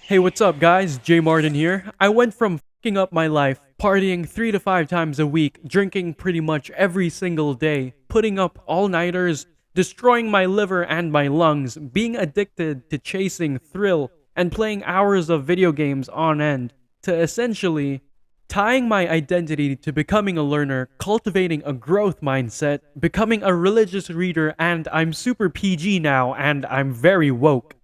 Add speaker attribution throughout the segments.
Speaker 1: Hey, what's up, guys? Jay Martin here. I went from fucking up my life, partying 3 to 5 times a week, drinking pretty much every single day, putting up all nighters, destroying my liver and my lungs, being addicted to chasing thrill, and playing hours of video games on end, to essentially tying my identity to becoming a learner, cultivating a growth mindset, becoming a religious reader, and I'm super PG now, and I'm very woke.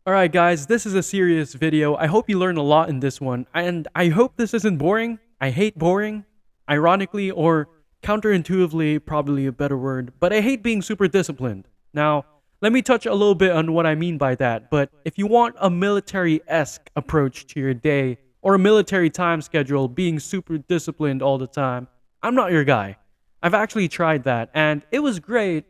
Speaker 1: Alright guys, this is a serious video. I hope you learn a lot in this one, and I hope this isn't boring. I hate boring, ironically, or counterintuitively, probably a better word, but I hate being super disciplined. Now, let me touch a little bit on what I mean by that, but if you want a military-esque approach to your day, or a military time schedule, being super disciplined all the time, I'm not your guy. I've actually tried that, and it was great.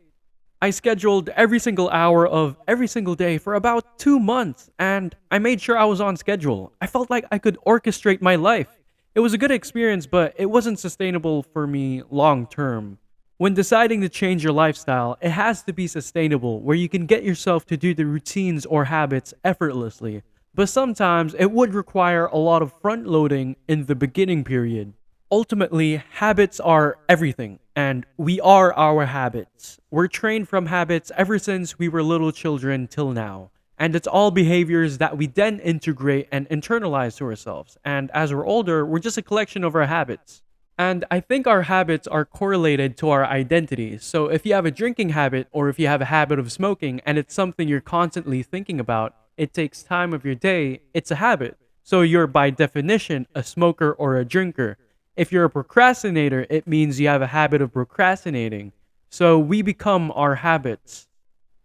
Speaker 1: I scheduled every single hour of every single day for about 2 months, and I made sure I was on schedule. I felt like I could orchestrate my life. It was a good experience, but it wasn't sustainable for me long term. When deciding to change your lifestyle, it has to be sustainable, where you can get yourself to do the routines or habits effortlessly. But sometimes it would require a lot of front loading in the beginning period. Ultimately, habits are everything, and we are our habits. We're trained from habits ever since we were little children till now. And it's all behaviors that we then integrate and internalize to ourselves. And as we're older, we're just a collection of our habits. And I think our habits are correlated to our identity. So if you have a drinking habit or if you have a habit of smoking and it's something you're constantly thinking about, it takes time of your day, it's a habit. So you're by definition a smoker or a drinker. If you're a procrastinator, it means you have a habit of procrastinating. So we become our habits.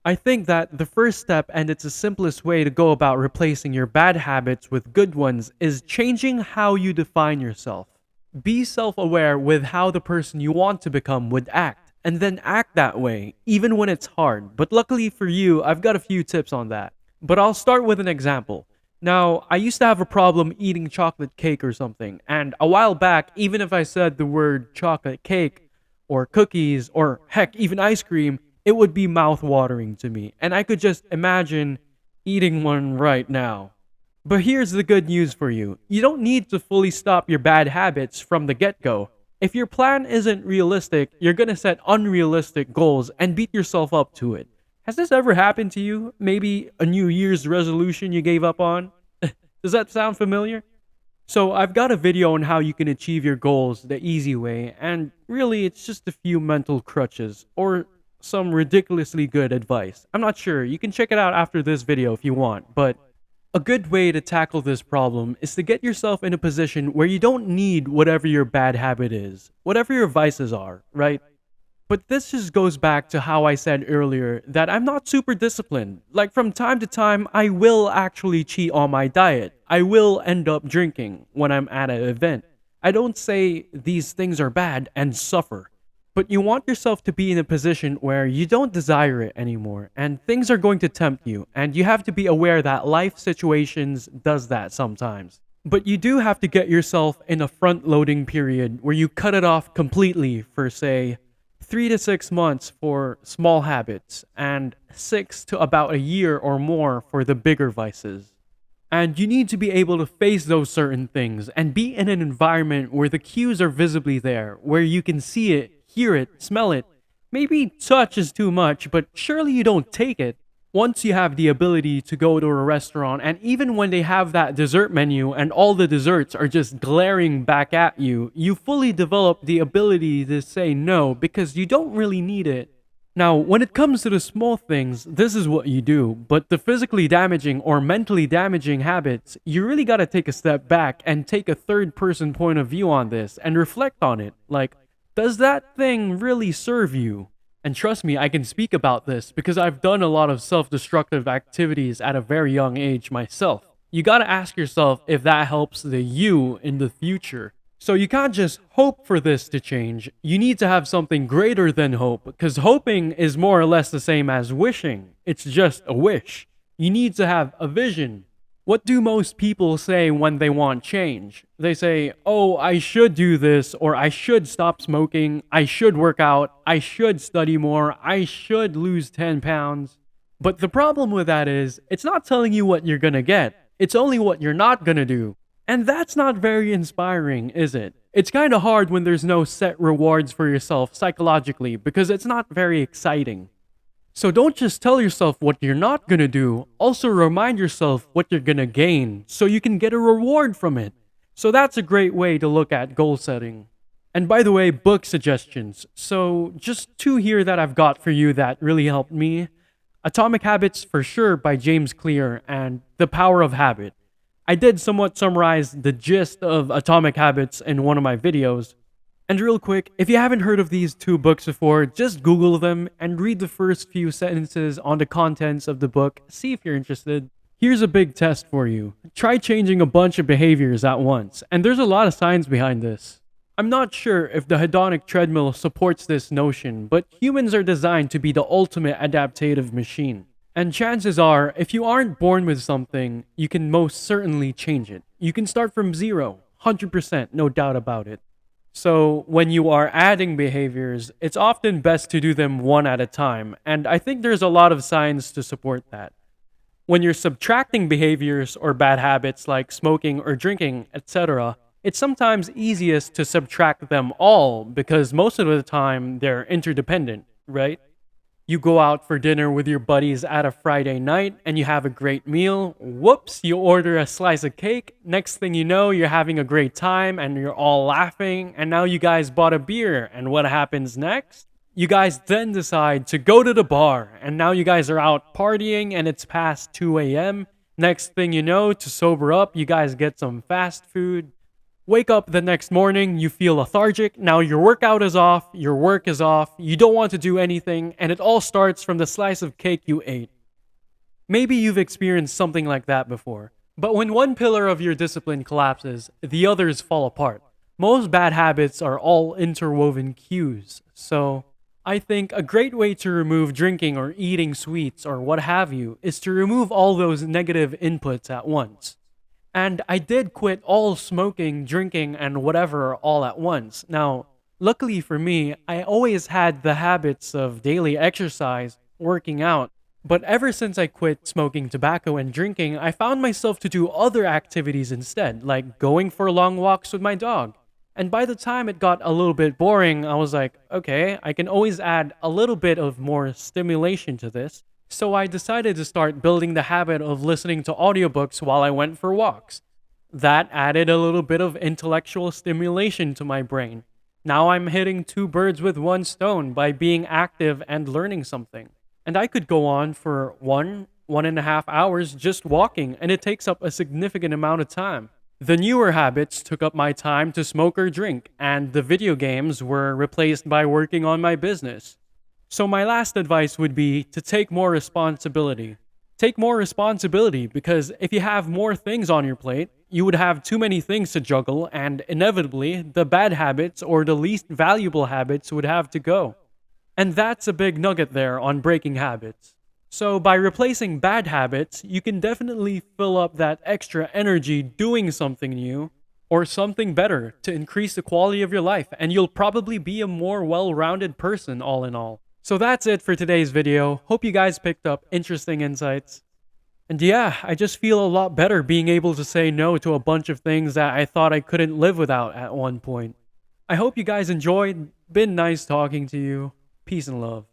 Speaker 1: I think that the first step, and it's the simplest way to go about replacing your bad habits with good ones, is changing how you define yourself. Be self aware with how the person you want to become would act, and then act that way, even when it's hard. But luckily for you, I've got a few tips on that. But I'll start with an example. Now, I used to have a problem eating chocolate cake or something, and a while back, even if I said the word chocolate cake, or cookies, or heck, even ice cream, it would be mouth-watering to me, and I could just imagine eating one right now. But here's the good news for you. You don't need to fully stop your bad habits from the get-go. If your plan isn't realistic, you're gonna set unrealistic goals and beat yourself up to it. Has this ever happened to you? Maybe a New Year's resolution you gave up on? Does that sound familiar? So I've got a video on how you can achieve your goals the easy way, and really it's just a few mental crutches, or some ridiculously good advice. I'm not sure, you can check it out after this video if you want, but a good way to tackle this problem is to get yourself in a position where you don't need whatever your bad habit is, whatever your vices are, right? But this just goes back to how I said earlier that I'm not super disciplined. Like from time to time, I will actually cheat on my diet. I will end up drinking when I'm at an event. I don't say these things are bad and suffer. But you want yourself to be in a position where you don't desire it anymore and things are going to tempt you, and you have to be aware that life situations does that sometimes. But you do have to get yourself in a front loading period where you cut it off completely for say 3 to 6 months for small habits, and 6 to about a year or more for the bigger vices. And you need to be able to face those certain things and be in an environment where the cues are visibly there, where you can see it, hear it, smell it. Maybe touch is too much, but surely you don't take it. Once you have the ability to go to a restaurant, and even when they have that dessert menu and all the desserts are just glaring back at you, you fully develop the ability to say no because you don't really need it. Now, when it comes to the small things, this is what you do, but the physically damaging or mentally damaging habits, you really gotta take a step back and take a third person point of view on this and reflect on it. Like, does that thing really serve you? And trust me, I can speak about this because I've done a lot of self-destructive activities at a very young age myself. You gotta ask yourself if that helps the you in the future. So you can't just hope for this to change. You need to have something greater than hope, because hoping is more or less the same as wishing. It's just a wish. You need to have a vision. What do most people say when they want change? They say, oh, I should do this, or I should stop smoking, I should work out, I should study more, I should lose 10 pounds. But the problem with that is, it's not telling you what you're gonna get, it's only what you're not gonna do. And that's not very inspiring, is it? It's kinda hard when there's no set rewards for yourself psychologically because it's not very exciting. So don't just tell yourself what you're not gonna do, also remind yourself what you're gonna gain so you can get a reward from it. So that's a great way to look at goal setting. And by the way, book suggestions. So just two here that I've got for you that really helped me. Atomic Habits for sure by James Clear and The Power of Habit. I did somewhat summarize the gist of Atomic Habits in one of my videos. And real quick, if you haven't heard of these two books before, just Google them and read the first few sentences on the contents of the book, see if you're interested. Here's a big test for you. Try changing a bunch of behaviors at once, and there's a lot of science behind this. I'm not sure if the hedonic treadmill supports this notion, but humans are designed to be the ultimate adaptive machine. And chances are, if you aren't born with something, you can most certainly change it. You can start from zero, 100%, no doubt about it. So when you are adding behaviors, it's often best to do them one at a time, and I think there's a lot of science to support that. When you're subtracting behaviors or bad habits like smoking or drinking, etc., it's sometimes easiest to subtract them all because most of the time they're interdependent, right? You go out for dinner with your buddies at a Friday night and you have a great meal. Whoops, you order a slice of cake. Next thing you know, you're having a great time and you're all laughing. And now you guys bought a beer. And what happens next? You guys then decide to go to the bar. And now you guys are out partying and it's past 2 a.m. Next thing you know, to sober up, you guys get some fast food. Wake up the next morning, you feel lethargic, now your workout is off, your work is off, you don't want to do anything, and it all starts from the slice of cake you ate. Maybe you've experienced something like that before, but when one pillar of your discipline collapses, the others fall apart. Most bad habits are all interwoven cues, so I think a great way to remove drinking or eating sweets or what have you is to remove all those negative inputs at once. And I did quit all smoking, drinking, and whatever all at once. Now, luckily for me, I always had the habits of daily exercise, working out. But ever since I quit smoking tobacco and drinking, I found myself to do other activities instead, like going for long walks with my dog. And by the time it got a little bit boring, I was like, okay, I can always add a little bit of more stimulation to this. So I decided to start building the habit of listening to audiobooks while I went for walks. That added a little bit of intellectual stimulation to my brain. Now I'm hitting two birds with one stone by being active and learning something. And I could go on for 1.5 hours just walking, and it takes up a significant amount of time. The newer habits took up my time to smoke or drink, and the video games were replaced by working on my business. So my last advice would be to take more responsibility. Take more responsibility because if you have more things on your plate, you would have too many things to juggle and inevitably the bad habits or the least valuable habits would have to go. And that's a big nugget there on breaking habits. So by replacing bad habits, you can definitely fill up that extra energy doing something new or something better to increase the quality of your life, and you'll probably be a more well-rounded person all in all. So that's it for today's video. Hope you guys picked up interesting insights. And yeah, I just feel a lot better being able to say no to a bunch of things that I thought I couldn't live without at one point. I hope you guys enjoyed. Been nice talking to you. Peace and love.